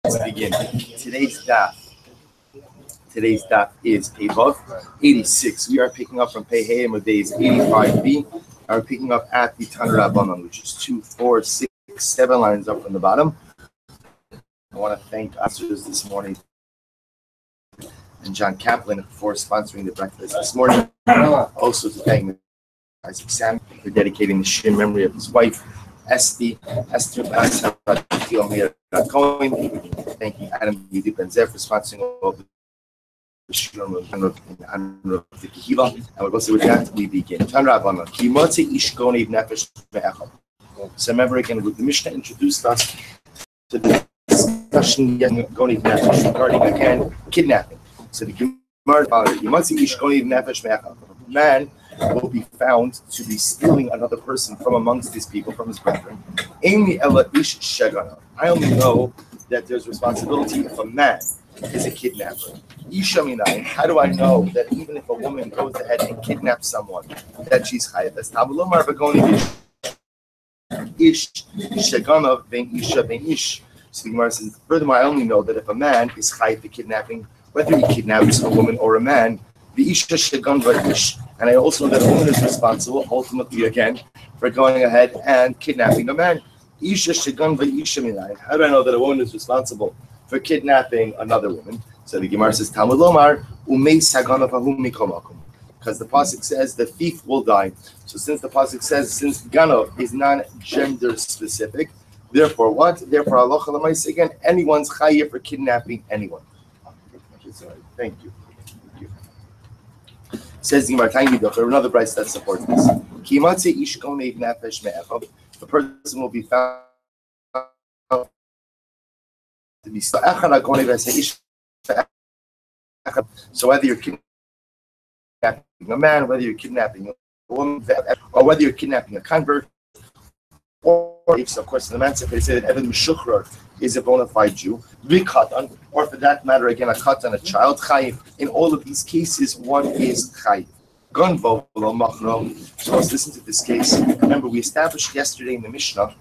Let's begin. Today's daf is Pei 86. We are picking up from Pei Hey days 85b. We're picking up at the Tan Rabbanon, which is 2, 4, 6, 7 lines up from the bottom. I want to thank Asers this morning and John Kaplan for sponsoring the breakfast this morning. Also to thank Isaac Sam for dedicating the Shin memory of his wife, Esther Bassel. Thank you, Adam Yudi Benzer, for sponsoring all the Shurim and the Kehila. And we're going to say with that, we begin. Tan Rabbanon, Ki motze ish gonev nefesh me'echad. So remember again, the Mishnah introduced us to the discussion gonev nefesh regarding again kidnapping. So the Gemara, Ki motze ish gonev nefesh me'echad. Man will be found to be stealing another person from amongst his people, from his brethren. Amy ela ish shegana. I only know that there's responsibility if a man is a kidnapper. Isha minai. How do I know that even if a woman goes ahead and kidnaps someone, that she's chayav? That's tabulomar v'goni ish shegana ben isha ben ish. So the Gemara says, furthermore, I only know that if a man is chayav for kidnapping, whether he kidnaps a woman or a man, the isha shegan v'ish. And I also know that a woman is responsible, ultimately again, for going ahead and kidnapping a man. Isha shegan v'isha minai. How do I know that a woman is responsible for kidnapping another woman? So the Gemara says, Talmud Lomar, umei sagana v'hum mikomakum. Because the pasuk says the thief will die. So since the pasuk says, since ganav is non-gender specific, therefore what? Therefore, halacha l'maaseh again, anyone's chayyah for kidnapping anyone. Thank you. Says the Gemara, another price that supports this. Ki matze ish gonev nefesh me'echad. The person will be found to be so whether you're kidnapping a man, whether you're kidnapping a woman, or whether you're kidnapping a convert, or if, of course, in the Mansef they say that Evan Meshuchrar is a bona fide Jew, Vikatan, or for that matter, again, a katan, a child, chayiv. In all of these cases, one is chayiv. Gunvo lo machro. So let's listen to this case. Remember, we established yesterday in the Mishnah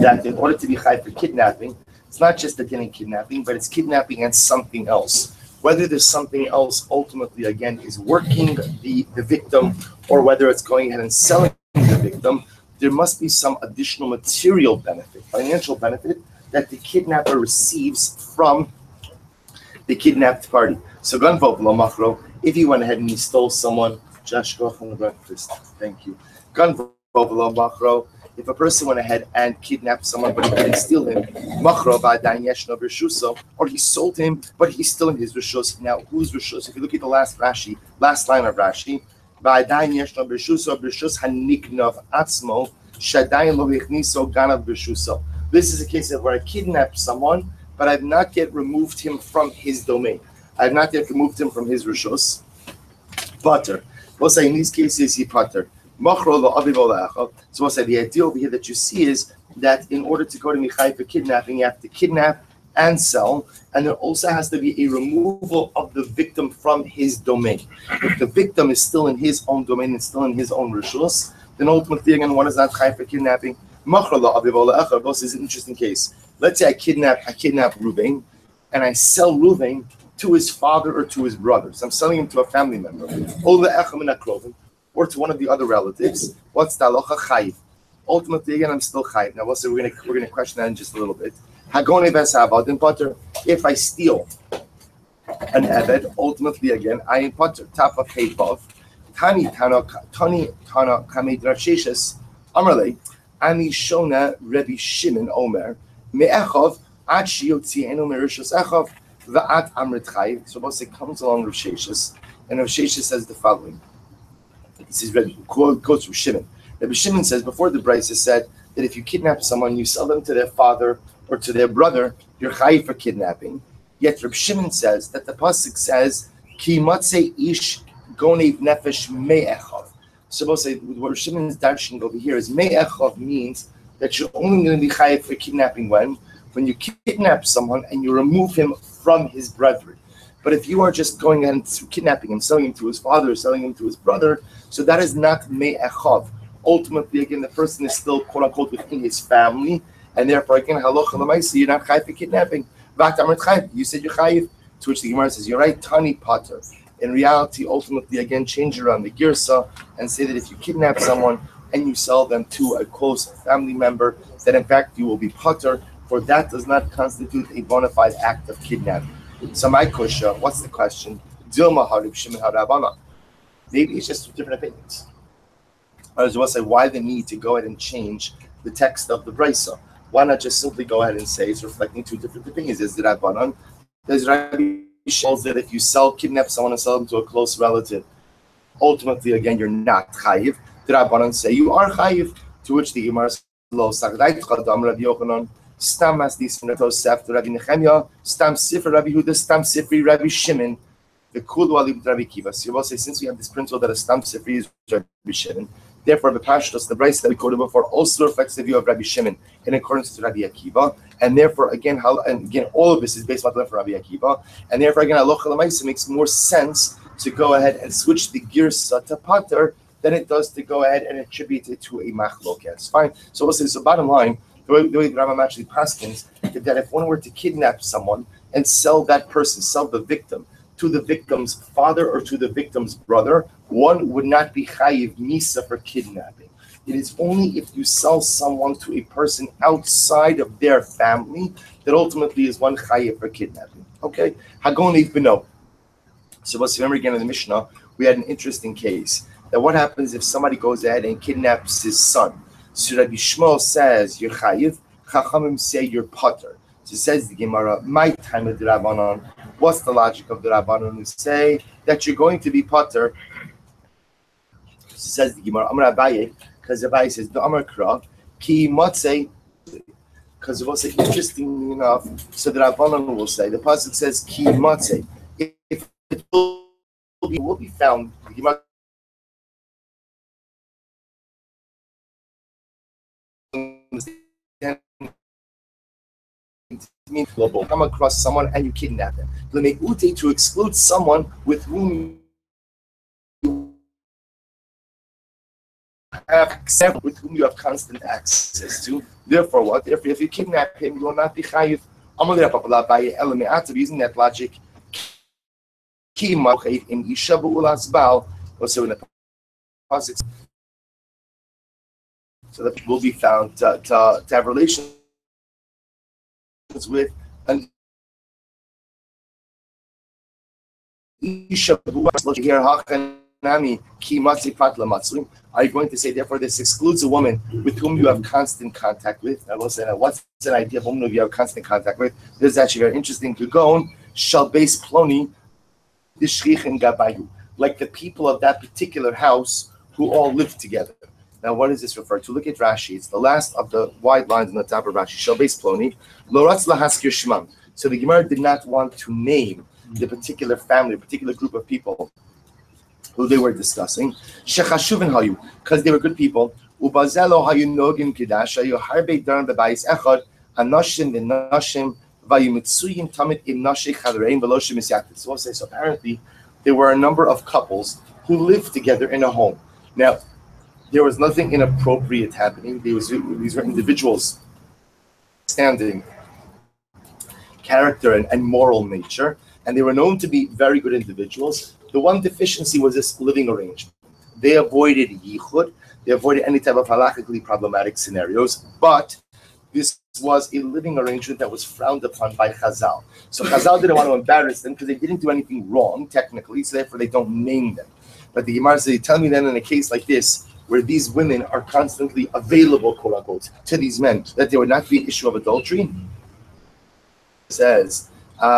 that in order to be chayiv for kidnapping, it's not just a din in kidnapping, but it's kidnapping and something else. Whether there's something else ultimately, again, is working the victim, or whether it's going ahead and selling the victim, there must be some additional material benefit, financial benefit, that the kidnapper receives from the kidnapped party. So, Gunvo lo machro, if he went ahead and he stole someone, Josh, go from the breakfast. Thank you. Gunvo lo machro. If a person went ahead and kidnapped someone, but he didn't steal him, or he sold him, but he's still in his rishus. Now, who's rishus? If you look at the last line of Rashi, this is a case of where I kidnapped someone, but I've not yet removed him from his domain. I've not yet removed him from his rishus. Butter. We'll say in these cases, he putter. So we'll say the idea over here that you see is that in order to go to Michai for kidnapping, you have to kidnap and sell, and there also has to be a removal of the victim from his domain. If the victim is still in his own domain and still in his own rishus, then ultimately again one is not chai for kidnapping. This is an interesting case. Let's say I kidnap Reuven, and I sell Reuven to his father or to his brother. So I'm selling him to a family member, or to one of the other relatives. What's the halacha chayiv? Ultimately, again, I'm still chayiv. Now, we'll say we're gonna question that in just a little bit. If I steal an eved, ultimately, again, I am potter. Top of Heivav. Tani kamed Rav Sheshes Amarle Ani Shona Rabbi Shimon Omer Me'echov Ad Shiyotzienu Merishos Echov Va'at Amrit Chayiv. So, we'll say comes along Rav Sheshes, and Rav Sheshes says the following. This is quotes from Shimon. Rabbi Shimon says before the Brisa said that if you kidnap someone, you sell them to their father or to their brother, you're chayiv for kidnapping. Yet Rabbi Shimon says that the pasuk says ki matze ish gonev nefesh me'echov. So we'll say what Rabbi Shimon's darshan over here is me'echov means that you're only going to be chayiv for kidnapping when you kidnap someone and you remove him from his brethren. But if you are just going and kidnapping him, selling him to his father, selling him to his brother, so that is not me'echov. Ultimately, again, the person is still, quote unquote, within his family, and therefore again halacha l'maisa you're not chayiv for kidnapping. You said you're chayiv, to which the Gemara says you're right, tani pater. In reality, ultimately, again, change around the girsa and say that if you kidnap someone and you sell them to a close family member, then in fact you will be pater, for that does not constitute a bona fide act of kidnapping. So my kusha, what's the question? Dilma harib shimon harabana. Maybe it's just different opinions. I was going to say, why the need to go ahead and change the text of the brisa? Why not just simply go ahead and say it's reflecting two different opinions? There's the Rabbanan, there's Rabbi Shmuel that if you kidnap someone and sell them to a close relative, ultimately again you're not chayiv. The Rabbanan say you are chayiv. To which the Gemara says, "Lo sagdait chadam Rabbi Yochanan, stam asdis from Tosef to Rabbi Nechemia, stam sifra Rabbi Huda, stam sifri Rabbi Shimon, the kulu alib Rabbi Kiva." So you will say, since we have this principle that a stam sifri is Rabbi Shimon, therefore the Pashtos, the Brisa that we quoted before, also reflects the view of Rabbi Shimon in accordance to Rabbi Akiva, and therefore again, all of this is based on the for Rabbi Akiva, and therefore again, halacha l'maisa makes more sense to go ahead and switch the girsa to pater than it does to go ahead and attribute it to a machlokes. Fine. So we'll say, so bottom line, the way the Rambam actually paskins that if one were to kidnap someone and sell that person, sell the victim to the victim's father or to the victim's brother, one would not be chayiv misa for kidnapping. It is only if you sell someone to a person outside of their family that ultimately is one chayiv for kidnapping. Okay? Hagon Bino. So let's remember again in the Mishnah, we had an interesting case. That what happens if somebody goes ahead and kidnaps his son? So Rabbi Shmuel says you're chayiv, Chachamim say you're pater. So says the Gemara, my time of the Rabbanon. What's the logic of the Rabbanon who say that you're going to be pater? So says the Gemara, Amar Abaye, because Abaye says the Amar Kra, ki matzei, because it was interesting enough. So the Rabbanon will say the pasuk says ki matzei. If it will be found, the Gemara come across someone and you kidnap them. To exclude someone with whom you have constant access to. Therefore, what? Therefore, if you kidnap him, you will not be chayiv. Using that logic, so that will be found to have relations with an Isha. Are you going to say, therefore, this excludes a woman with whom you have constant contact with? I will say, now, what's an idea of a woman who you have constant contact with? This is actually very interesting. To go on, shall base ploni, like the people of that particular house who all live together. Now, what does this refer to? Look at Rashi. It's the last of the wide lines in the top of Rashi. Shal beis ploni, lo ratz lahaskir shmam. So the Gemara did not want to name the particular family, a particular group of people who they were discussing. Shechashuvin hayu, because they were good people. Ubazelo hayu nogin kidash hayu harbe daran bebayis echad anoshim v'noshim vayu mitzuyim tamid im noshei chavereim v'loshim misyaktiv. So apparently, there were a number of couples who lived together in a home. Now, there was nothing inappropriate happening. These were individuals standing character and moral nature, and they were known to be very good individuals. The one deficiency was this living arrangement. They avoided yichud, they avoided any type of halakhically problematic scenarios, but this was a living arrangement that was frowned upon by Chazal. So Chazal didn't want to embarrass them because they didn't do anything wrong, technically, so therefore they don't name them. But the Gemara says, tell me then in a case like this, where these women are constantly available, quote unquote, to these men, that there would not be an issue of adultery. It says, he says,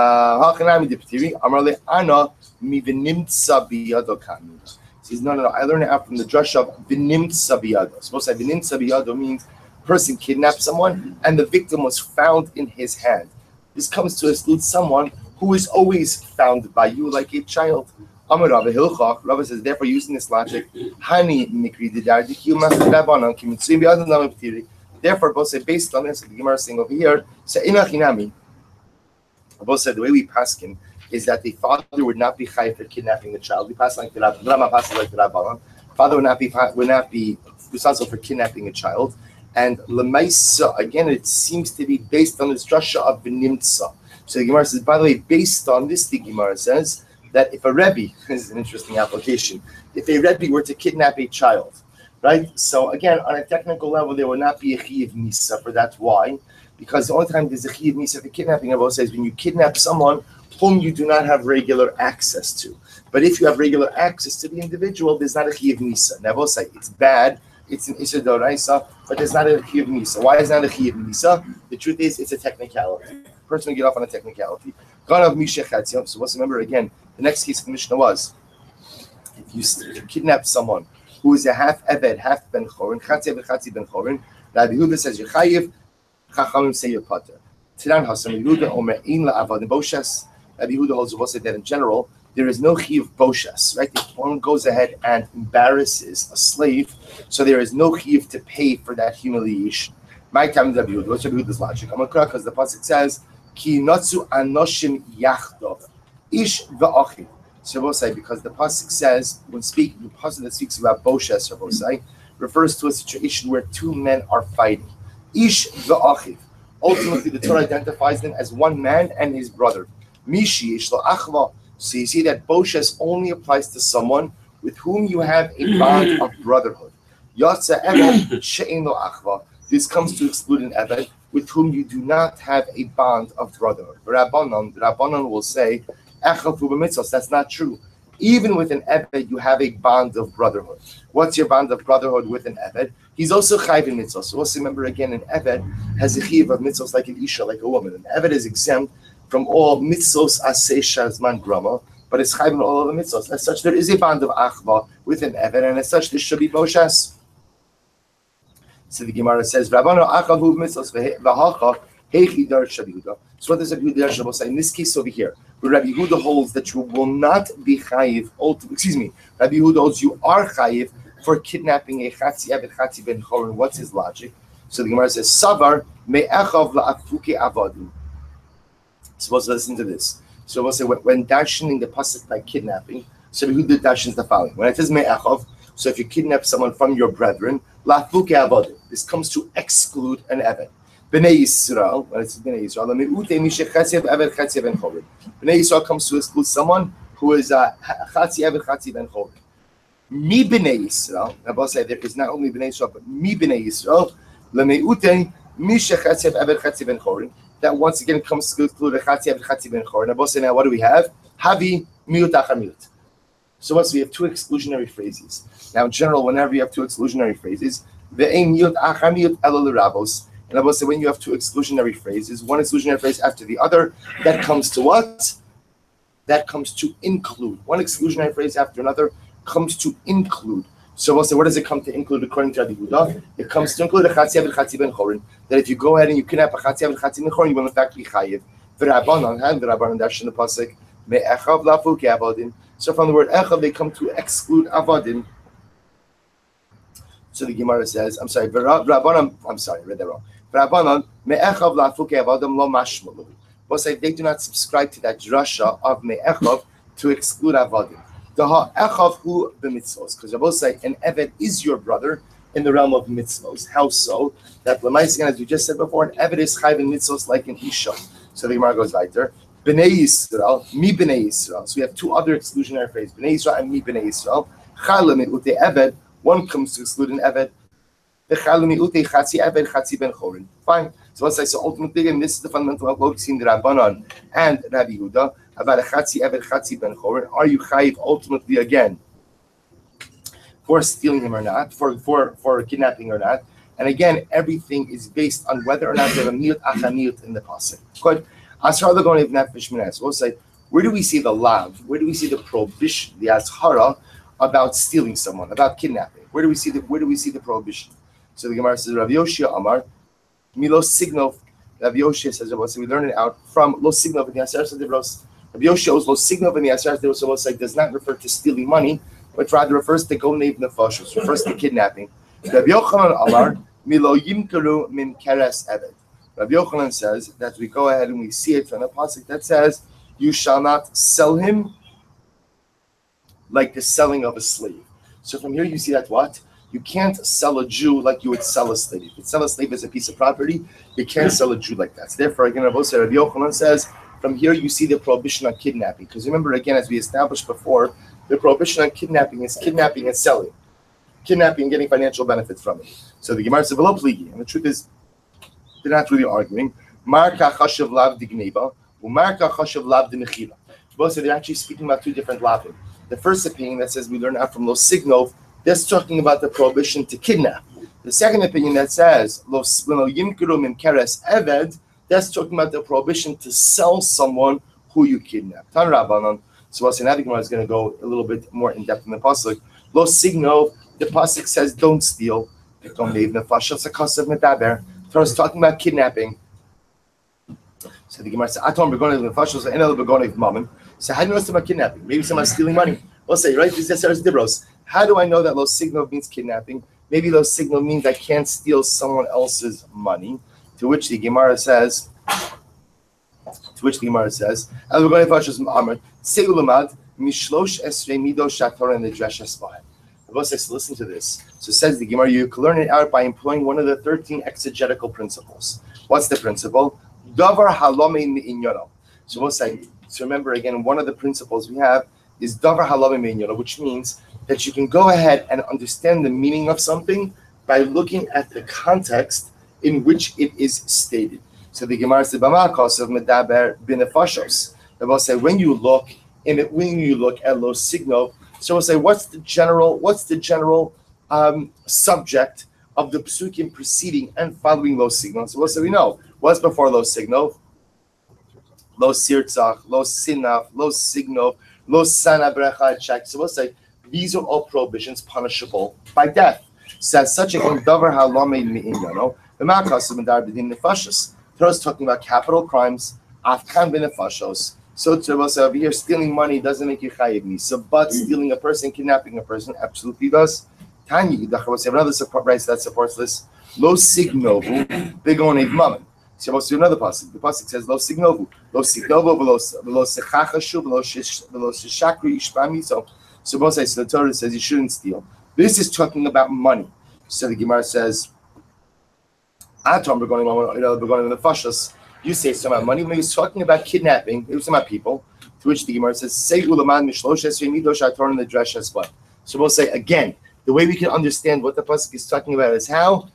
no, I learned it out from the drush of v'nimtza biyado. Supposed to say v'nimtza biyado means person kidnapped someone and the victim was found in his hand. This comes to exclude someone who is always found by you like a child. Amar Rabbi Hilchach, Rabbi says, therefore, using this logic, Hani mikri didar dikiyuma rabbanon kimitzuyim biyadon lam b'tiri. Therefore, both say based on this, the Gemara is saying over here, so inachinami. Both said the way we paskin is that the father would not be chayiv for kidnapping the child. We pass like the Rama passes like the Rabbanon. Father would not be responsible for kidnapping a child, And Lemaisa, again, it seems to be based on this drasha of Benimtsa. So the Gemara says, by the way, based on this, the Gemara says that if a Rebbe, this is an interesting application, if a Rebbe were to kidnap a child, right? So again, on a technical level, there will not be a Chiyav Misa for that. Why? Because the only time there's a Chiyav Misa for kidnapping, Rabbi says, when you kidnap someone whom you do not have regular access to. But if you have regular access to the individual, there's not a Chiyav Misa. Rabbi says, it's bad, it's an Issa Doraisa, but there's not a Chiyav Misa. Why is not a Chiyav Misa? The truth is, it's a technicality. Person will get off on a technicality. So let's remember again, the next case of the Mishnah was, if you kidnap someone who is a half Eved, half Ben Chorin, Chatzi Eved, Chatzi Ben Chorin, Rabbi Yehuda says, Yechayiv, Chachamim say your pater. Tiran Hasam Yehuda, Omer Ein La'avad Boshes. Rabbi Yehuda holds that in general, there is no Chiyav Boshes, right? If one goes ahead and embarrasses a slave, so there is no Chiyav to pay for that humiliation. My time Rabbi Yehuda, what's Rabbi Yehuda's logic? I'm going to cry because the pasuk says, Ki notzu anoshim yachtov, ish va'achiv. So we'll say, because the pasuk says, when speaking, the pasuk that speaks about Boshes, we'll say, refers to a situation where two men are fighting. Ish va'achiv. Ultimately, the Torah identifies them as one man and his brother. Mishi ish la'achva. So you see that Boshes only applies to someone with whom you have a bond of brotherhood. Yatsa eved she'ein lo achva. This comes to exclude an eved with whom you do not have a bond of brotherhood. Rabbanon will say, that's not true. Even with an Eved, you have a bond of brotherhood. What's your bond of brotherhood with an Eved? He's also chayv in mitzvos. So also remember again, an Eved has a chiyuv of mitzvos like an Isha, like a woman. An Eved is exempt from all mitzvos aseh shazman grama, but it's chayv in all of the mitzvos. As such, there is a bond of achva with an Eved, and as such, this should be Boshes. So the Gemara says, Rabbanu achavu mitzvos v'hacha heichi dar Rabbi Yehuda. So what does Rabbi Yehuda say? In this case over here, where Rabbi Yehuda holds that you will not be chayiv, Rabbi Yehuda holds you are chayiv for kidnapping a chatzi eved chatzi ben chorin. What's his logic? So the Gemara says, Savar me'echav la'afuke avadim. Supposed to listen to this. So we'll say when dashing the pasuk by kidnapping, so Rabbi Yehuda dashens the following. When it says me'echav, so if you kidnap someone from your brethren, la'afuke avadim. This comes to exclude an eved. Bnei Yisrael, when it says Bnei Yisrael, Bnei Yisrael comes to exclude someone who is a Chatzi Eved Chatzi Ben Chorin. Mi Bnei Yisrael, Rabbi said there is not only Bnei Yisrael, but Mi Bnei Yisrael, Lemeute Mi Shechatzi Eved Chatzi Ben Chorin. That once again comes to exclude a Chatzi Eved Chatzi Ben Chorin. Rabbi said, now what do we have? Havi Miut Achamiut. So once we have two exclusionary phrases. Now in general, whenever you have two exclusionary phrases, Ve'ein Miut Achamiut Elo L'Rabos. And I will say when you have two exclusionary phrases, one exclusionary phrase after the other, that comes to what? That comes to include. One exclusionary phrase after another comes to include. So we'll say, what does it come to include according to Rabbi Yehuda? It comes to include a Chatzi Eved Chatzi Ben Chorin. That if you go ahead and you kidnap a Chatzi Eved Chatzi Ben Chorin, you will in fact be chayiv. V'Rabbanan dash in the pasuk me'echav la'afuke avadim. So from the word echav, they come to exclude avadim. So the Gemara says, I read that wrong. But say they do not subscribe to that drasha of me'echav to exclude avadim. Because Rabbi say an eved is your brother in the realm of mitzvos. How so? That l'maisen, as we just said before, an eved is chayv in mitzvos like an isha. So the Gemara goes weiter. Bnei Yisrael, mi Bnei Yisrael. So we have two other exclusionary phrases: Bnei Yisrael and mi Bnei Yisrael. Chayla me'ute eved. One comes to exclude an eved. Fine. So let's say, so ultimately, and this is the fundamental outlook between the Rabbanan and Rabbi Yehuda about a chatzi eved chatzi ben chorin. Are you chayiv ultimately again for stealing him or not, for kidnapping or not? And again, everything is based on whether or not they have a miut achamiyut in the pasuk. Good. Asar going to nefesh minas. We'll say, where do we see the lav? Where do we see the prohibition, the ashara about stealing someone, about kidnapping? Where do we see the prohibition? So the Gemara says, Rav Yoshia Amar, Milo Signov. Rav Yoshia says, so we learn it out from Lo Signov in the Aseres Devros. Rav Yoshia Lo Signov in the Aseres Devros does not refer to stealing money, but rather refers to Goneiv Nefashos, refers to kidnapping. Rav Yochanan Amar, Milo Yimkaru Min Keres Eved. Rav Yochanan says that we go ahead and we see it from the pasuk that says, you shall not sell him like the selling of a slave. So from here you see that what? You can't sell a Jew like you would sell a slave. If you sell a slave as a piece of property, you can't sell a Jew like that. So therefore, again, Rabbi Yochanan says, from here you see the prohibition on kidnapping. Because remember, again, as we established before, the prohibition on kidnapping is kidnapping and selling. Kidnapping and getting financial benefits from it. So the Gemara said, "V'lo pligi," and the truth is, they're not really arguing. Marka chashav lav digneva, u'marka chashav lav dimechila. Both say they're actually speaking about two different lavim. The first opinion that says we learn out from Lo Signov, that's talking about the prohibition to kidnap. The second opinion that says Lo Yimkuru Min Keres Eved, that's talking about the prohibition to sell someone who you kidnap. Tan Rabbanon. So now the Gemara is going to go a little bit more in depth in the pasuk. Lo Signov, the pasuk says don't steal. It's a kasav medaber. Torah is talking about kidnapping. So the Gemara says, "Atom begonav nefashos enel begonav mammon." So how do you know something about kidnapping? Maybe someone's stealing money. We'll say, right? This is dibros. How do I know that lo signal means kidnapping? Maybe lo signal means I can't steal someone else's money. To which the Gemara says, "El begonav nefashos amar seulamad mishlosh esrei mido shator and the dreshes behind." So listen to this. So it says the Gemara, you can learn it out by employing one of the 13 exegetical principles. What's the principle? Davar halome mi'inyono. So we'll say, so remember again, one of the principles we have is davar halome mi'inyono, which means that you can go ahead and understand the meaning of something by looking at the context in which it is stated. So the Gemara says, "B'ma'akos of medaber b'nefashos." And we'll say, when you look at lo signo. So we'll say, what's the general subject of the psukim preceding and following lo signo? So we'll say we know what's before lo signo, lo sirtzach, lo sinaf, lo signo, lo sana brecha check. So we'll say these are all prohibitions punishable by death. Says such a davar halome mi'inyano v'ma'akasim medar b'din nefashos. Torah is talking about capital crimes, afkan b'nefashos. So over here, stealing money doesn't make you chayiv misa, but stealing a person, kidnapping a person, absolutely does. Tanya, we have another support rights that supports this. Lo signovu, begonev mammon. So we'll see another pasuk. The pasuk says lo signovu, velo sechachashu, velo shishakri ishpami. So both sides. So the Torah says you shouldn't steal. This is talking about money. So the Gemara says, "Atom begonev mammon, begonev nefashos." You say something about money. When he was talking about kidnapping, it was about people. To which the Gemara says, "Say ulaman mishlosh esrei mido shator in the dresh as well." So we'll say again, the way we can understand what the pasuk is talking about is how.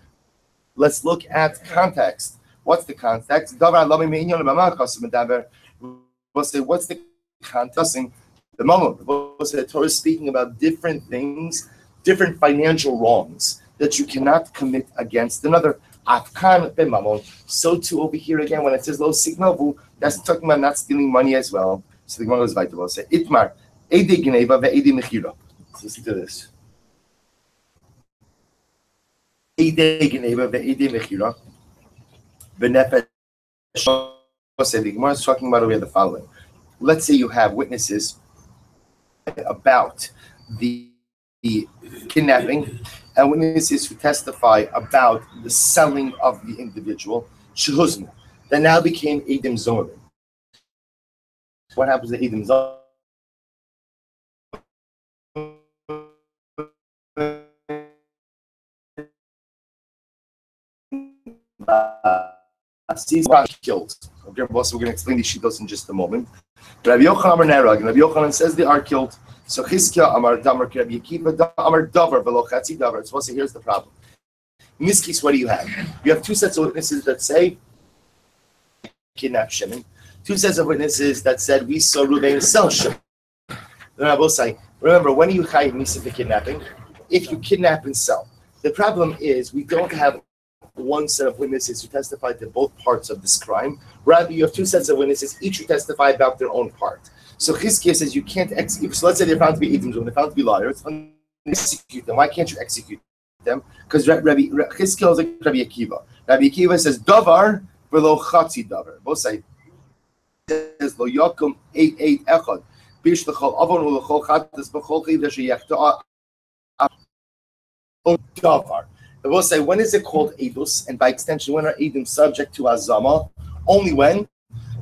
Let's look at context. What's the context? We'll say, what's the context? The moment. We'll say the Torah is speaking about different things, different financial wrongs that you cannot commit against another. So too over here again, when it says lo signovu, that's talking about not stealing money as well. So the Gemara goes weiter. We'll say itmar ede gneva ve'ede mechira. Listen to this. Ede gneva ve'ede mechira. V'nefesh. The Gemara is talking about over here the following. Let's say you have witnesses about the kidnapping, and witnesses who testify about the selling of the individual, shehuzmu, that now became Eidim Zorim. What happens to Eidim Zorim? Killed. Okay, boss, we're going to explain these shittos in just a moment. Rabbi Yochanan Nerag, and Rabbi Yochanan says they are killed. So Chizkiah Amar Damar Rabbi Akiva Amar Davar Velo Chatzi Davar. So here's the problem. In this case, what do you have? You have two sets of witnesses that say kidnap Shimon. Two sets of witnesses that said we saw Ruvain sell Shimon. Then I both say, remember, when you chayiv misa for kidnapping? If you kidnap and sell. The problem is we don't have one set of witnesses who testified to both parts of this crime. Rather, you have two sets of witnesses, each who testify about their own part. So Chizkiah says you can't execute. So let's say they're found to be Eidim, they're found to be liars. Execute them. Why can't you execute them? Because Chizkiah is like Rabbi Akiva. Rabbi Akiva says davar v'lo chatzi davar. Both sides says lo yakum eight echad bish l'chol avon u'l'chol chatas b'chol chayv sheyachta davar. I will say, when is it called Edus? And by extension, when are Edim subject to Azama? Only when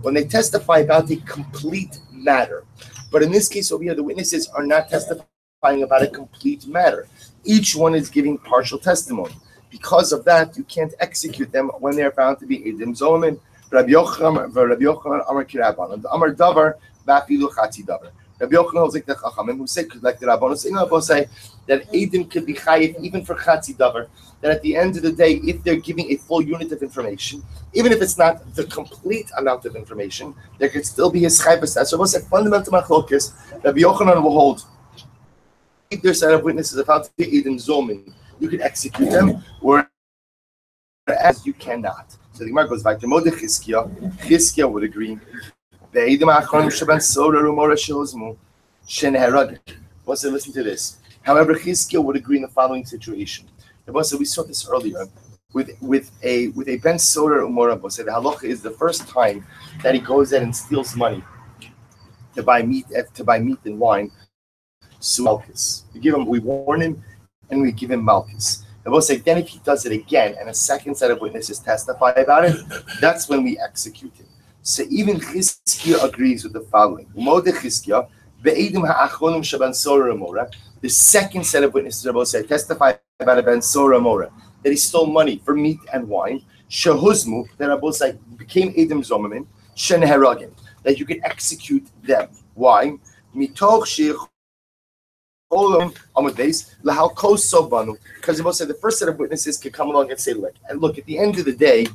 they testify about the complete matter. But in this case over here, the witnesses are not testifying about a complete matter. Each one is giving partial testimony. Because of that, you can't execute them when they are found to be Eidim Zolim. Rabbi Yochanan Amar Kiraban. The Amar Davar Bafilu Chati Davar. Rabbi Yochanan holds like the Chachamim who say, like the Rabbanon say that Eidim could be Chayiv even for Chati Davar. That at the end of the day, if they're giving a full unit of information, even if it's not the complete amount of information, there could still be a Chayvus. So what's a fundamental machlokes? Rabbi Yochanan will hold. If their set of witnesses about to be Eidim Zolim, you can execute them, whereas you cannot. So the Gemara goes back to Modeh Chizkiah. Chizkiah would agree. Listen to this. However, Chizkiah would agree in the following situation. We saw this earlier with a ben soda umora. The halacha is the first time that he goes in and steals money to buy meat and wine. So malchus. We warn him and we give him malchus. Then if he does it again and a second set of witnesses testify about it, that's when we execute him. So even Chizkiah agrees with the following. The second set of witnesses testify about a ben sora mora, that he stole money for meat and wine. Shehuzmu, that became Eidim Zomamin, Shenheragin, that you can execute them. Why? Mitoch because the first set of witnesses could come along and say, look, at the end of the day,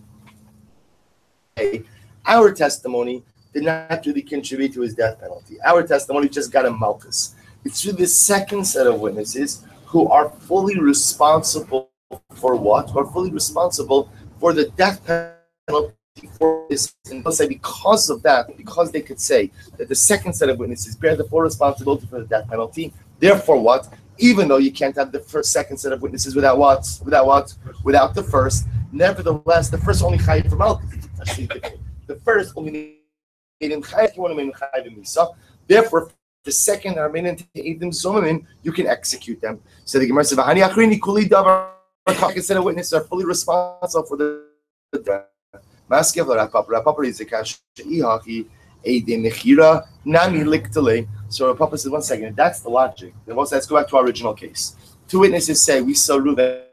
our testimony did not really contribute to his death penalty. Our testimony just got a malchus. It's really the second set of witnesses who are fully responsible for what? Who are fully responsible for the death penalty for this. And they'll say because of that, because they could say that the second set of witnesses bear the full responsibility for the death penalty, therefore what? Even though you can't have the second set of witnesses without the first, nevertheless, the first only chayiv for malchus. The first only made him chayiv, you want to make him chayiv in misa. Therefore, the second are made into Eidim Zomamin, you can execute them. So the Gemara says, "V'hani achrini kuli davar." Second set of witnesses are fully responsible for the death. Maskev Rapapa is a kash ihachi Eidim mechira nami liktale. So Rapapa says, 1 second, that's the logic. Let's go back to our original case. Two witnesses say we saw Ruvain.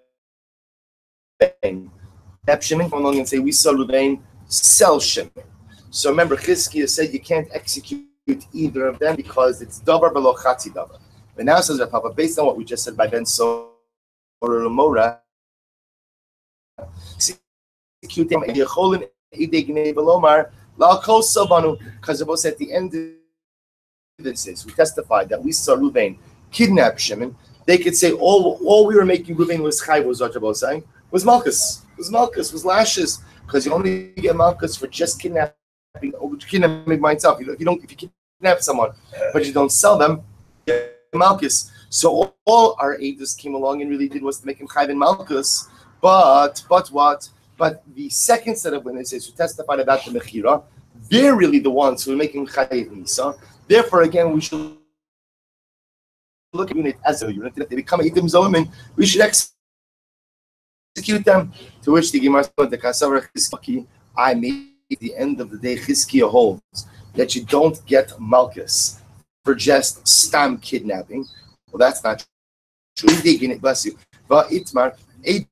Shimon come along and say we saw Ruvain sell Shimon. So remember, Chizkiah said you can't execute either of them because it's davar below chatzi davar. But now says Rapapa, based on what we just said by Ben Sora Mora, execute them because it was at the end of this, we testified that we saw Ruvain kidnap Shimon. They could say all we were making Ruvain was chai was saying was malchus, was lashes, because you only get malchus for just kidnapping by itself. If you kidnap someone but you don't sell them, you get malchus. So all our aides came along and really did was to make him chai and malchus. But what? But the second set of witnesses who testified about the mechira, they're really the ones who are making chai and misa. Therefore, again, we should look at unit as a unit. If they become Eidim Zolim, we should execute them. To which the Gemara said, the Kasavar Chizkiah, I made at the end of the day, Chizkiah holds that you don't get malchus for just stam kidnapping. Well, that's not true. Bless you. But itmar, that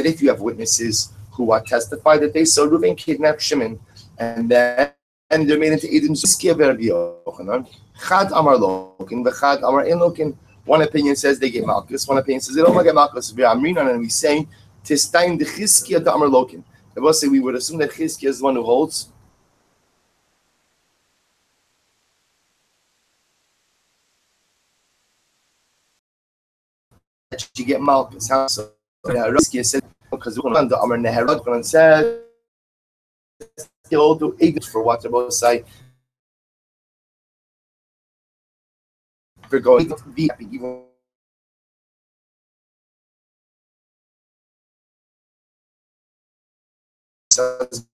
if you have witnesses who testify that they saw Ruvain kidnap Shimon, and they're made into Eidim Zolim. Chad Amar Lokin, V'chad Amar In Lokin. One opinion says they get malchus. One opinion says they don't get malchus. And we say Tistain the Chizkiah to Amar Lokin. I will say we would assume that Chizkiah is the one who holds. That you get malchus. How so? Chizkiah said because the Amar Neherod said he'll do Eidim for what they're both say. For going to be even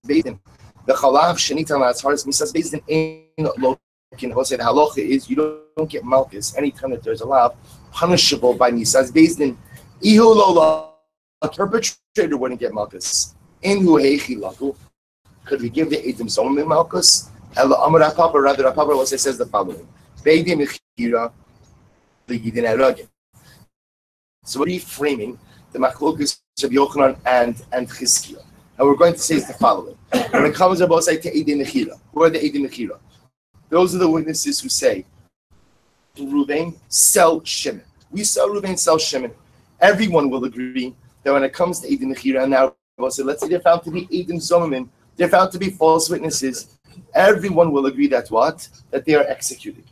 based in the chalav shenita as hard as misas based in lokin. We'll say the halacha is you don't get malchus anytime that there's a lav punishable by misas based in ihu lola. A perpetrator wouldn't get malchus. In hu heichi laku. Could we give the Eidim Zolim malchus? Rather, Papa also says the following: Beidi Mechira, the Yidin Eragim. So we're reframing the Machlokus of Yochanan and Chizkiah. And we're going to say is the following: when it comes to Eidei Mechira, who are the Eidei Mechira? Those are the witnesses who say Reuven sell Shimon. We saw Reuven sell Shimon. Everyone will agree that when it comes to Eidei Mechira, and now let's say they're found to be Eidim Zomim, they're found to be false witnesses. Everyone will agree that what? That they are executed.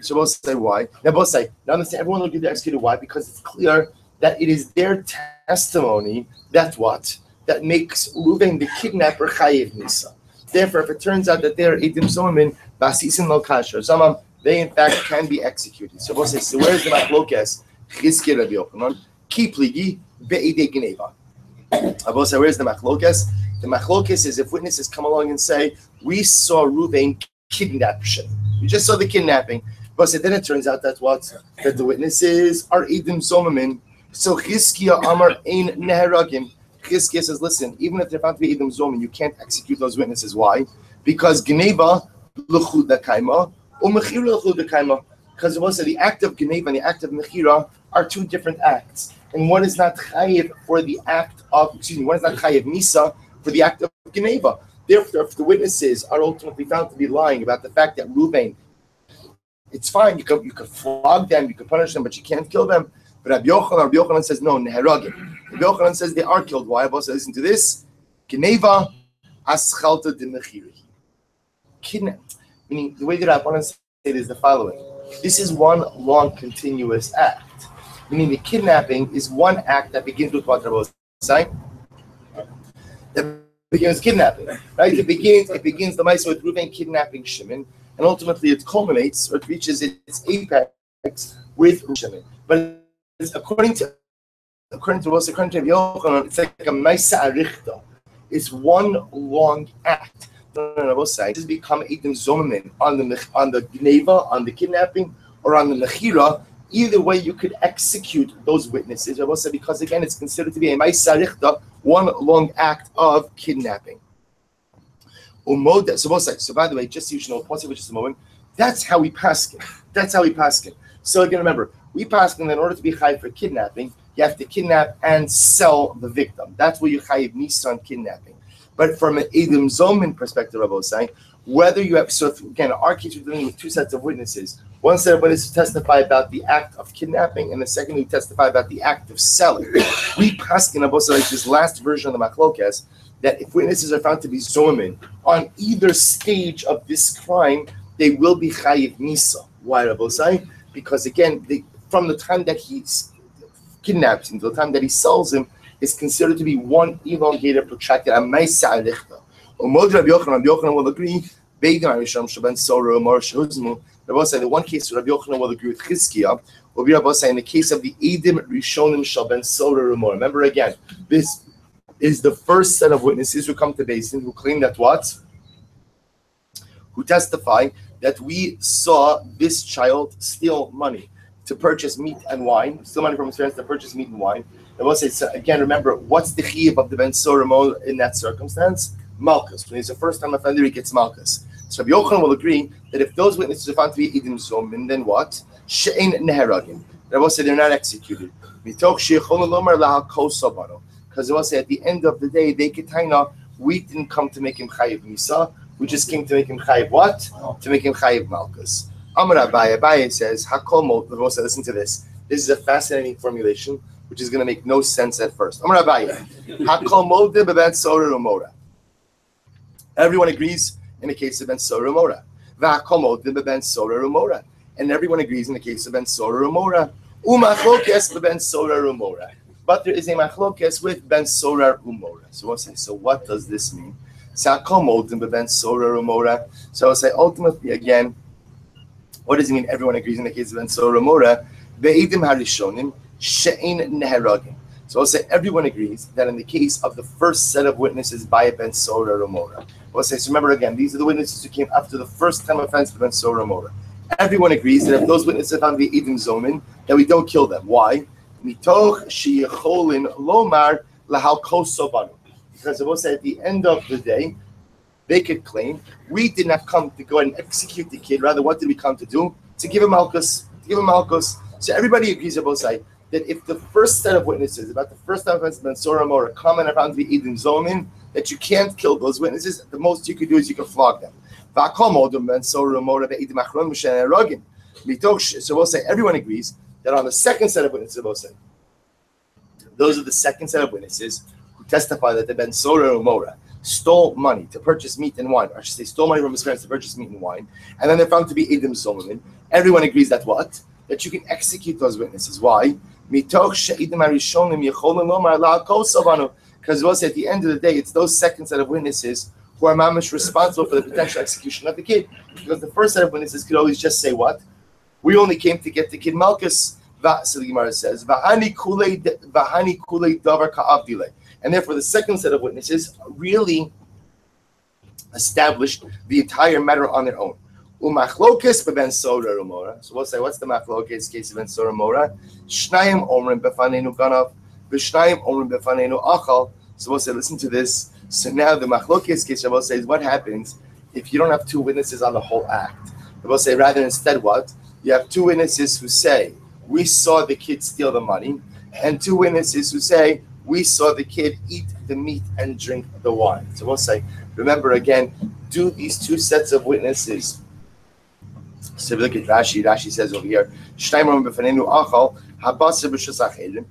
So we'll say why. Now both say, now understand, everyone will agree they're executed. Why? Because it's clear that it is their testimony that what? That makes Reuven the kidnapper chayiv nisa. Therefore, if it turns out that they are Eidim Zomim, basisin lo kasher, they in fact can be executed. So we'll say, so where's the machlokes? Chizkiah Rabbi Yochanan, ki pligi be'idei gneva. I will say, where's the machlokes? The machlokes is if witnesses come along and say, we saw Reuven kidnap Shimon. We just saw the kidnapping. But then it turns out that what? That the witnesses are Eidim Zomim. So Chizkiah Amar Ein Neheragim. Chizkiah says, listen, even if they're found to be Eidim Zomim, you can't execute those witnesses. Why? Because Gneva l'chud l'kaima or Mechira l'chud l'kaima. Because the act of Gneva and the act of Mechira are two different acts. And one is not chayiv for the act of, one is not chayiv Nisa for the act of Gneva. Therefore, if the witnesses are ultimately found to be lying about the fact that Reuven, it's fine, you could flog them, you could punish them, but you can't kill them. But Rabbi Yochanan says, no, Neheragim. Rabbi Yochanan says they are killed. Why? Also, listen to this. Gneva aschalta de mechiri. Kidnap. Meaning, the way that Rabbanan say it is the following. This is one long, continuous act. Meaning, the kidnapping is one act that begins with what Rabbi saying. That begins kidnapping, right? It begins the mice with Reuven kidnapping Shimon, and ultimately it culminates or it reaches its apex with Shimon. But it's according to Yochanan, it's like a Maisa Arichta. It's one long act. This has become Eidim Zomim on the Gneva, on the kidnapping, or on the Mechira. Either way, you could execute those witnesses. Because again, it's considered to be a Maisa Arichta, one long act of kidnapping. So by the way, just so you should know, pause it for just a moment. That's how we paskin. So again, remember, we paskin that in order to be chayiv for kidnapping, you have to kidnap and sell the victim. That's where you chayiv nisan kidnapping. But from an Eidim Zomim perspective, Rabbi was saying, whether you have, so if, again, our case we're dealing with two sets of witnesses. One set of witnesses testify about the act of kidnapping, and the second who testify about the act of selling. We paskin about like this last version of the machlokes, that if witnesses are found to be zomin on either stage of this crime, they will be chayiv nisa. Why, Rabbi say? Because again, from the time that he kidnaps him to the time that he sells him is considered to be one elongated, protracted amaisa alichta. Umod Rabbi Yochanan will agree. Beidin Arisham Shaban Sora Umar Shehuzmu. Rabbi say the one case Rabbi Yochanan will agree with Chizkiah will be Rabbi say in the case of the Eidim Rishonim Shaban Sora Umar. Remember again, this is the first set of witnesses who come to Basin who claim that what? Who testify that we saw this child steal money to purchase meat and wine, steal money from his parents to purchase meat and wine. And we'll say, so again, remember, what's the chiyuv of the Ben Soramo in that circumstance? Malchus. When he's a first-time offender, he gets Malchus. So Rabbi Yochanan will agree that if those witnesses are found to be Eidim Zomim, then what? She'ein neheragim. They will say they're not executed. Because they will say at the end of the day, they kitaina, we didn't come to make him chayiv nisa, we just came to make him chayiv what? To make him chayiv Malchus. Amar Abaye says, Hakol Mo, listen to this. This is a fascinating formulation, which is going to make no sense at first. Amar Abaye, Hakol Mo de ben Sora Umora. Everyone agrees in the case of Ben Sora Umora. V'Hakol Mo de ben Sora Umora. And everyone agrees in the case of Ben Sora Umora. Umachlokes ben Sora Umora. But there is a machlokes with Ben Sora Umora. So we'll say, so what does this mean? So Ben Sora Umora. So I'll say ultimately again, what does it mean? Everyone agrees in the case of Ben Sora Umora. Be'edim harishonim she'ein neheragim. So I'll say everyone agrees that in the case of the first set of witnesses by Ben Sora Umora. We'll say, so remember again, these are the witnesses who came after the first time offense of Ben Sora Umora. Everyone agrees that if those witnesses found to be Eidim Zomin, that we don't kill them. Why? Mitoch sheyacholin lomar lahal kosobanu. Because I will say at the end of the day, they could claim we did not come to go and execute the kid. Rather, what did we come to do? To give him malchus. So everybody agrees on both sides that if the first set of witnesses about the first time of Ben Sora Mora come and found to be Edim Zomin, that you can't kill those witnesses. The most you could do is you could flog them. So we'll say everyone agrees that on the second set of witnesses, we'll say those are the second set of witnesses who testify that the Ben Sora Mora stole money to purchase meat and wine, or I should say stole money from his parents to purchase meat and wine, and then they're found to be Edim Zomin. Everyone agrees that what? That you can execute those witnesses. Why? Because we'll say at the end of the day, it's those second set of witnesses who are mamish responsible for the potential execution of the kid. Because the first set of witnesses could always just say what? We only came to get the kid Malchus. So the Gemara says, and therefore the second set of witnesses really established the entire matter on their own. Umachlokes ben Sora Rumora. So we'll say, what's the machlokes case of Ben Sora Rumora? Shnayim omrim befanenu ganav, v'shnayim omrim befanenu achal. So we'll say, listen to this. So now the machlokes case, we'll say, is what happens if you don't have two witnesses on the whole act. We'll say, rather instead, what? You have two witnesses who say, we saw the kid steal the money, and two witnesses who say, we saw the kid eat the meat and drink the wine. So we'll say, remember again, do these two sets of witnesses. So look at Rashi. Rashi says over here, "Shnayim b'fanenu achal habasar b'shus acherim,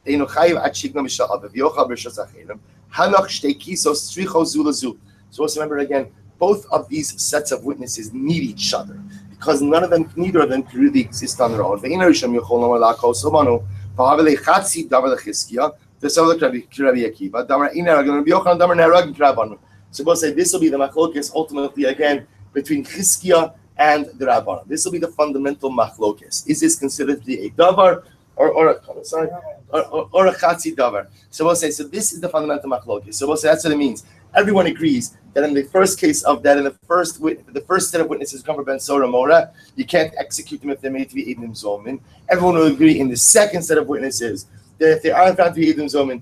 einu chayiv ad shigna mishal aviv yochal b'shus acherim, halach shtei kisos tzricho zu lezu." So also remember again, both of these sets of witnesses need each other because neither of them can really exist on their own. Ve'ina rishon yochol lomar la'kol somanu v'havelei chatzi davar lechizkiya v'savlek Rabbi Akiva davar ina ragim Rabbi Yochanan davar neragim krabanu. So we'll say this will be the machlokes ultimately again between Chizkiya and the Rabbanan. This will be the fundamental machlokes. Is this considered to be a davar or a chatzi davar? So we'll say, so this is the fundamental machlokes. So we'll say that's what it means. Everyone agrees that in the first case of that, in the first set of witnesses come from Ben Sora Mora, you can't execute them if they're made to be Edim Zomin. Everyone will agree in the second set of witnesses that if they aren't found to be Edim Zomin,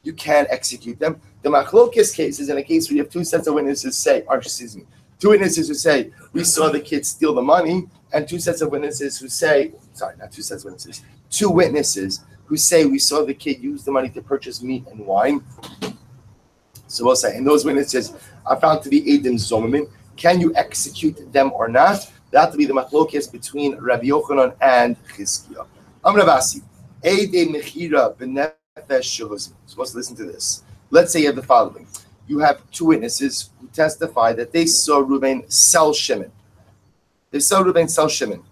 you can execute them. The machlokes case is in a case where you have two sets of witnesses two witnesses who say, we saw the kid steal the money, and two sets of witnesses who say, two witnesses who say, we saw the kid use the money to purchase meat and wine. So we'll say, and those witnesses are found to be Edim Zomin. Can you execute them or not? That will be the machlokes between Rabbi Yochanan and Chizkiya. Amravasi, Eidei Mechira B'nefesh Shehuzim. So let's listen to this. Let's say you have the following. You have two witnesses who testify that they saw Reuben sell Shimon. They saw Reuben sell Shimon.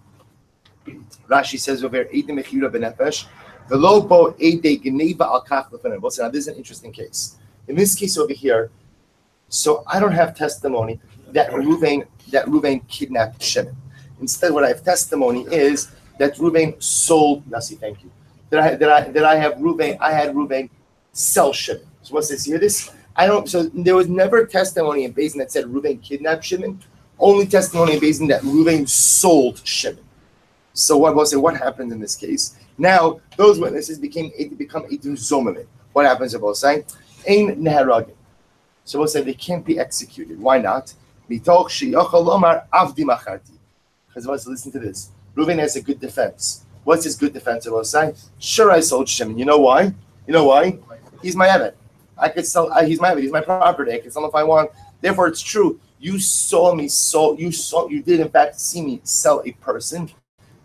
Rashi says over here, Eidei Mechira B'nefesh, V'lo bo Eidei Geneva al Kach Lefanim. Well, now this is an interesting case. In this case over here, so I don't have testimony that Reuben kidnapped Shimon. Instead, what I have testimony is that Reuben sold. Nasi, thank you. I had Reuben sell Shimon. So what's this? Hear this? So there was never testimony in Beis that said Reuben kidnapped Shimon. Only testimony in Beis that Reuben sold Shimon. So what happened in this case? Now those witnesses become Edim Zomin. What happens? We'll say Ein Neharagim. So we'll say they can't be executed. Why not? Mitoch sheyochal lomar avdi macharti. Because listen to this. Reuben has a good defense. What's his good defense? We'll say, sure, I sold Shimon. You know why? He's my Eved. I could sell. He's my Eved. He's my property. I can sell him if I want. Therefore, it's true. You saw me sold. You did in fact see me sell a person,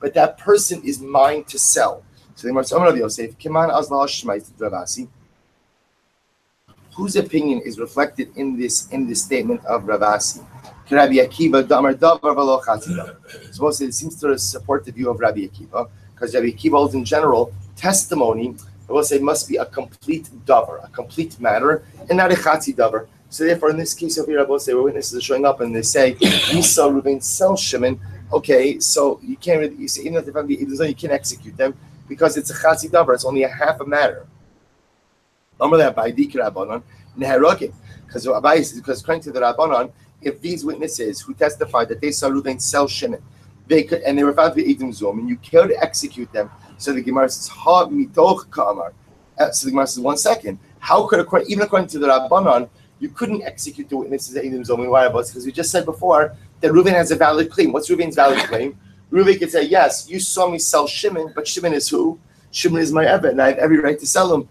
but that person is mine to sell. So the Gemara Yosef, Kiman Azla Shmait Ravasi. Whose opinion is reflected in this statement of Ravasi? Rabbi Akiva Damar Davar V'lo Chatzi Davar. So it seems to support the view of Rabbi Akiva, because Rabbi Akiva holds in general testimony. I will say must be a complete davar, a complete matter, and not a chatzi davar. So therefore, in this case over here, I will say where witnesses are showing up and they say we saw Reuben sell Shimon. Okay, so you can't really, you say even if they found you can't execute them because it's a chatzi davar. It's only a half a matter. Because according to the Rabbanon, if these witnesses who testified that they saw Reuben sell Shimon, they were found to be Edim Zomin, you can't execute them. So the Gemara says, Ha mitoch ka'amar. So the Gemara says, 1 second. How could, even according to the Rabbanon, you couldn't execute the witnesses at Eidim Zomin. Why? Because we just said before that Reuven has a valid claim. What's Reuven's valid claim? Reuven could say, yes, you saw me sell Shimon, but Shimon is who? Shimon is my Eved, and I have every right to sell him.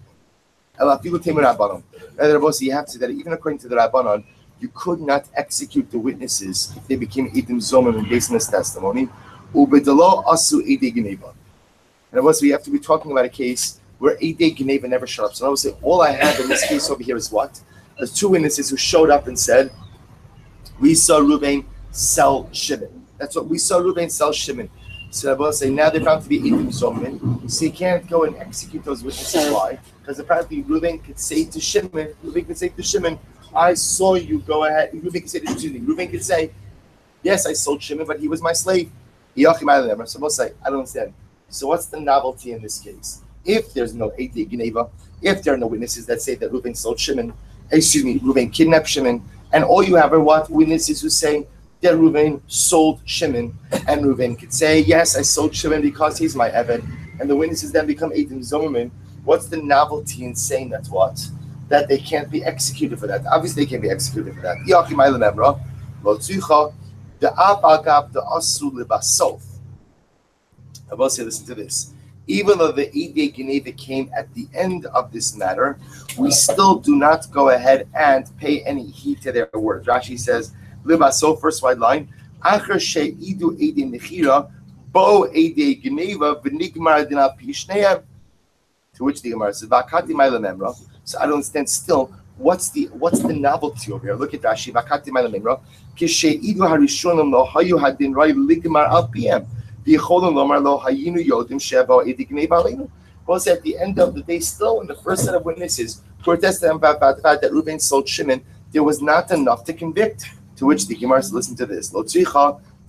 And you have to say that even according to the Rabbanon, you could not execute the witnesses if they became Eidim Zomin and based on this testimony. Ubedalo asu Eidei Geneva. And also, we have to be talking about a case where Eidei Geneva never showed up. So I would say, all I have in this case over here is what? There's two witnesses who showed up and said, we saw Reuven sell Shimon. That's what we saw Reuven sell Shimon. So I will say, now they're found to be Eidim Zomin. So you can't go and execute those witnesses. Why? Because apparently Reuven could say to Shimon, I saw you go ahead. Reuven could say, yes, I sold Shimon, but he was my slave. So we'll say, I don't understand. So what's the novelty in this case? If there's no Eidei Geneva, if there are no witnesses that say that Reuven sold Shimon, Reuven kidnapped Shimon, and all you have are what? Witnesses who say that Reuven sold Shimon, and Reuven could say, yes, I sold Shimon because he's my Eved, and the witnesses then become Eidim Zomin. What's the novelty in saying that what? That they can't be executed for that. Obviously, they can't be executed for that. I will say, listen to this. Even though the Eidei Geneva came at the end of this matter, we still do not go ahead and pay any heed to their words. Rashi says, Libaso, first wide line, Acher she'idu Eidei Nechira, bo Eidei Geneva, v'nigmar dina pishneim. To which the Gemara says, Vakati Maila Memra. So I don't understand still, what's the novelty over here? Look at Rashi, Vakati Maila Memra, Kishe'idu harishonim lo hayu hadin rai ligmar al pm. Well, at the end of the day, still in the first set of witnesses who attested about the fact that Reuven sold Shimon, there was not enough to convict. To which the Gemara says, listen to this. The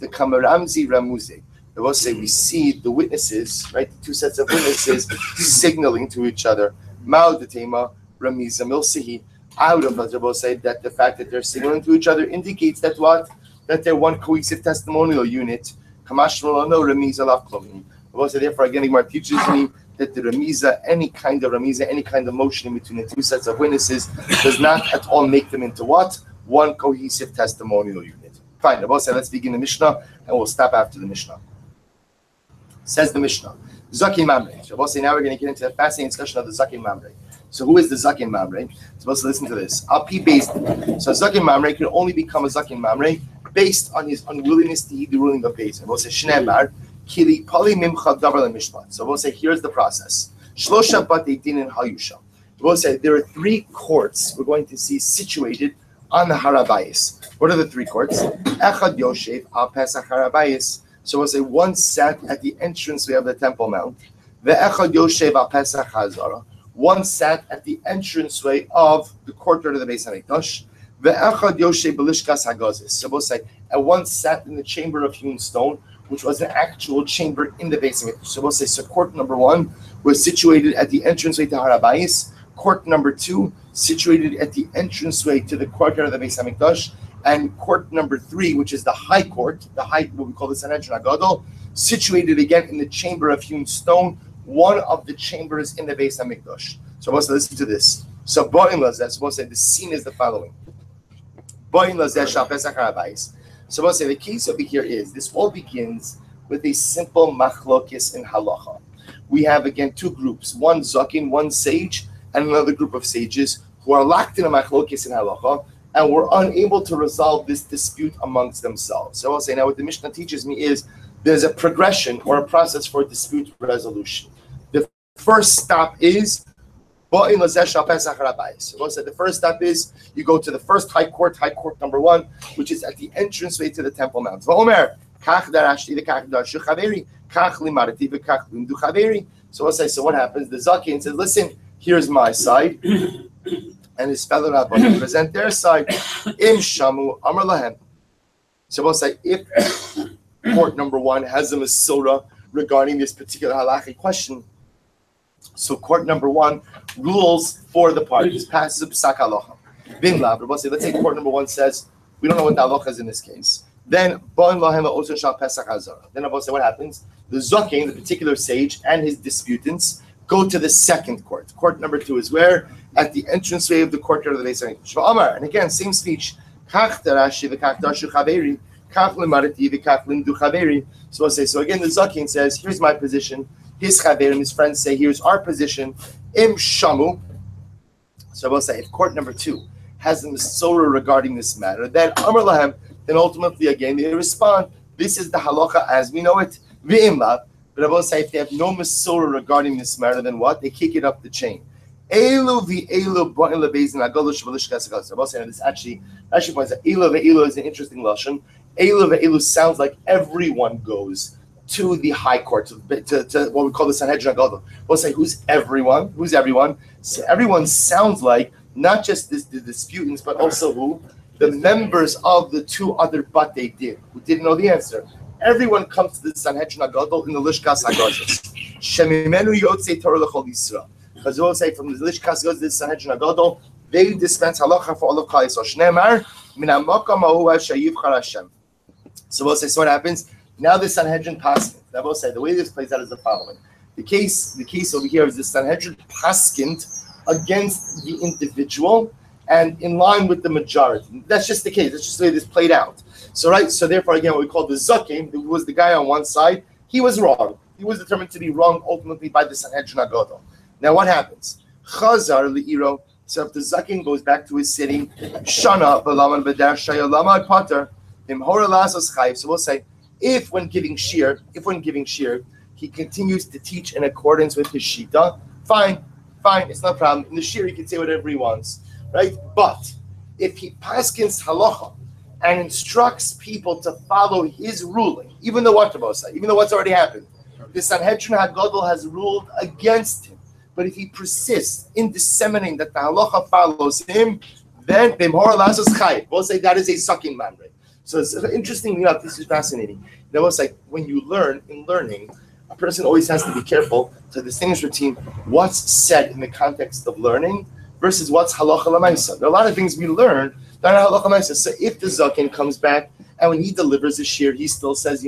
Kamaramzi Ramuze. They will say we see the witnesses, right? The two sets of witnesses signaling to each other. Mao Detema, Ramiza Milsihi. Out of us, they will say that the fact that they're signaling to each other indicates that what? That they're one cohesive testimonial unit. No remiza lav klomim. Therefore, again, Gemara teaches me that the remiza, any kind of motion in between the two sets of witnesses, does not at all make them into what? One cohesive testimonial unit. Fine. Let's begin the Mishnah, and we'll stop after the Mishnah. Says the Mishnah, Zakin Mamre. Now we're going to get into a fascinating discussion of the Zakin Mamre. So who is the Zakin Mamre? Supposed to listen to this. Al Pi based. So Zakin Mamre can only become a Zakin Mamre based on his unwillingness to heed the ruling of Beis. And we'll say, Shneimar, Kili Pali Mimcha Davar LeMishpat. So we'll say, here's the process. Shlosha Batei Din and Hayusha. We'll say, there are three courts we're going to see situated on the Harabayis. What are the three courts? Echad Yoshev Al Pesach Harabayis. So we'll say, one sat at the entranceway of the Temple Mount. The Echad Yoshev Al Pesach Hazara. One sat at the entranceway of the courtyard of the Beis Hamikdash. So we'll say, and one sat in the chamber of hewn stone, which was an actual chamber in the Beis Hamikdash. So we'll say, so court number one was situated at the entranceway to Harabayis. Court number two situated at the entranceway to the courtyard of the Beis Hamikdash, and court number three, which is the high court, what we call the Sanhedrin Agadol, situated again in the chamber of hewn stone, one of the chambers in the Beis Hamikdash. So we'll say, listen to this. So we'll say the scene is the following. So we'll say the case over here is, this all begins with a simple machlokis in halacha. We have again two groups, one zakin, one sage, and another group of sages who are locked in a machlokis in halacha, and were unable to resolve this dispute amongst themselves. So I'll say, now what the Mishnah teaches me is, there's a progression or a process for dispute resolution. The first stop is, so we'll say the first step is you go to the first high court number one, which is at the entranceway to the Temple Mount. So we'll say, so what happens? The Zakin says, listen, here's my side, and his fellow rabbis present their side. Im shamu amar lahem. So we'll say, if court number one has a mesorah regarding this particular halachic question, so court number one rules for the parties, passes a psak halacha. Bin lav, let's say court number one says, we don't know what the halacha is in this case. Then, then I'll say what happens? The zaken, the particular sage, and his disputants go to the second court. Court number 2 is where? At the entranceway of the courtyard of the Beis Hamikdash. And again, same speech. So again, the Zakin says, here's my position. His chaverim, his friends say, here's our position. Im shamu. So we'll say, if court number 2 has the Masorah regarding this matter, then Amar Lahem, then ultimately again they respond, this is the halacha as we know it. V'imla. But I will say, if they have no Masorah regarding this matter, then what? They kick it up the chain. Elu v'elu ba'in lebeizin agolo shv'lishkas agos. I will say, this actually points out, Elu v'elu is an interesting lashon. Elu v'elu sounds like everyone goes to the high court, to what we call the Sanhedrin Agolo. We'll say, who's everyone? Who's everyone? So everyone sounds like not just the disputants, but also who? The members of the 2 other batei din, who didn't know the answer. Everyone comes to the Sanhedrin Agolo in the Lishkas Hagazos. Shemimenu yotzei Torah l'chol Yisrael. Because we'll say from the Lishkas goes to the Sanhedrin Agolo, they dispense halacha for all of Klal Yisrael. Shneimar min hamakam hahu sheyivchar Hashem. So we'll say, so what happens? Now the Sanhedrin paskin. I will say the way this plays out is the following: the case over here is the Sanhedrin paskind against the individual and in line with the majority. That's just the case. That's just the way this played out. So therefore again, what we call the Zakim, who was the guy on one side, he was wrong. He was determined to be wrong ultimately by the Sanhedrin Agadol. Now what happens? Chazar li'iro. So if the Zakim goes back to his city, Shana b'laman b'dar shaya lamad pater imhora lasos chayiv. So we'll say, if when giving shir, he continues to teach in accordance with his shita, fine, it's no problem. In the shir, he can say whatever he wants, right? But if he paskins halacha and instructs people to follow his ruling, even though what's already happened, the Sanhedrin HaGadol has ruled against him. But if he persists in disseminating that the halacha follows him, then we'll say that is a sucking mamre. So it's interesting, this is fascinating. It's like when you learn, in learning, a person always has to be careful to distinguish between what's said in the context of learning versus what's halacha l'maisa. There are a lot of things we learn that are halacha l'maisa. So if the zaken comes back and when he delivers a shir, he still says,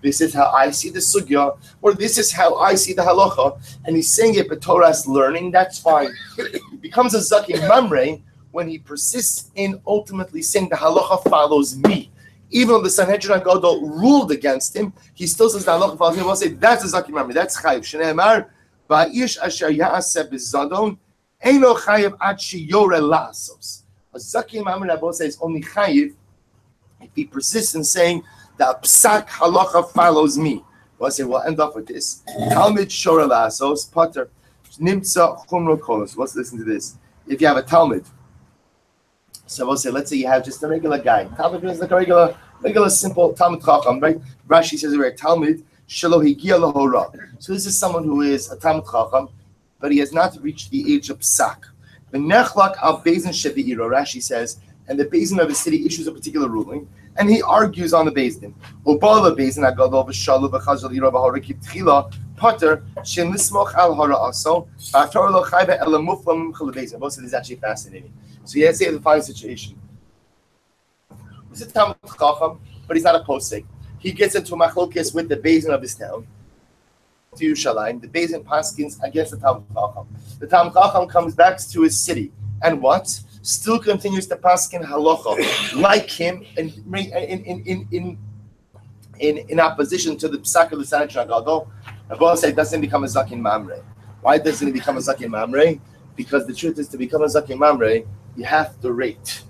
this is how I see the sugya, or this is how I see the halacha, and he's saying it, but Torah's learning, that's fine. It becomes a zaken mamre when he persists in ultimately saying the halacha follows me. Even though the Sanhedrin HaGadol ruled against him, he still says the halacha follows me. We'll say that's a zaken mamre, that's chayiv. Shneimar ba'ish asher ya'aseh b'zadon eino chayiv ad sheyore la'asos. A zaken mamre, I both say, is only chayiv if he persists in saying that psak halacha follows me. We'll say, we'll end off with this. Talmid shore la'asos pater nimtza chumro kolos. Let's listen to this. If you have a Talmud, so we'll say, let's say you have just a regular guy. Talmud is like a regular simple Talmud Chacham, right? Rashi says we're a Talmud shelo higia lahora. So this is someone who is a Talmud Chacham, but he has not reached the age of psak. The nechlak al bezin shevi'iro, Rashi says, and the bezin of the city issues a particular ruling, and he argues on the bezin. Ubala bezin agadol v'shalu v'chazal iro v'hora kitchila pater shem lismoch al hara aso v'ator lo chayve ela muflam chulabezin. Both of this is actually fascinating. So you have to say the following situation. He's a Talmud Chacham, but he's not a posek. He gets into a machlokes with the bezin of his town. To Yerushalayim, the bezin paskins against the Talmud Chacham. The Talmud Chacham comes back to his city, and what? Still continues to paskin halacha like him in opposition to the psak of the Sanhedrin HaGadol. Rabbi said it doesn't become a zakin mamre. Why doesn't it become a zakin mamre? Because the truth is, to become a zakin mamre, you have to rate.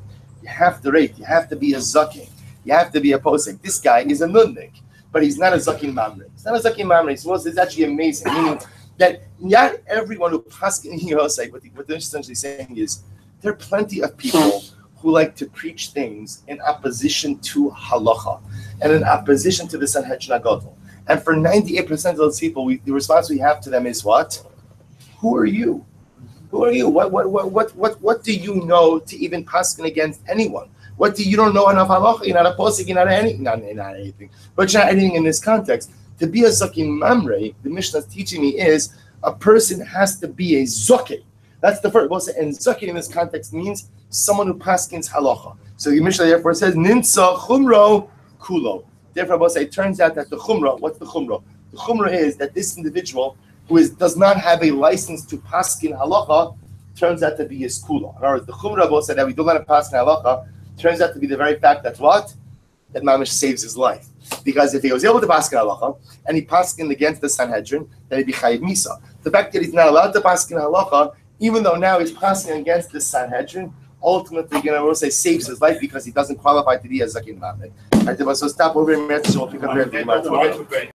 You have to be a zakin. You have to be a posek. This guy is a nudnik, but he's not a zakin mamre. He's not a zakin mamre. So it's actually amazing. Meaning that not everyone who paskin Yosef, what they're essentially saying is, there are plenty of people who like to preach things in opposition to halacha and in opposition to the Sanhedrin HaGadol. And for 98% of those people, the response we have to them is what? Who are you? Who are you? What do you know to even paskin against anyone? You don't know enough halacha? You're not a posik. You're not anything. But you're not anything in this context. To be a zakin mamre, the Mishnah is teaching me is a person has to be a zakin. That's the first. And zakin in this context means someone who paskins halacha. So the Mishnah therefore says ninsa chumro kulo. Therefore, it turns out that the chumra. What's the chumra? The chumra is that this individual does not have a license to paskin halacha turns out to be his kula. In other words, the Chumrah both said that we don't let him paskin halacha turns out to be the very fact that that mamish saves his life. Because if he was able to paskin halacha and he paskin against the Sanhedrin, then he'd be chayiv misa. The fact that he's not allowed to paskin halacha, even though now he's paskin against the Sanhedrin, ultimately, we'll say saves his life because he doesn't qualify to be a zakin mamed. All right, so stop over here. We'll pick up here.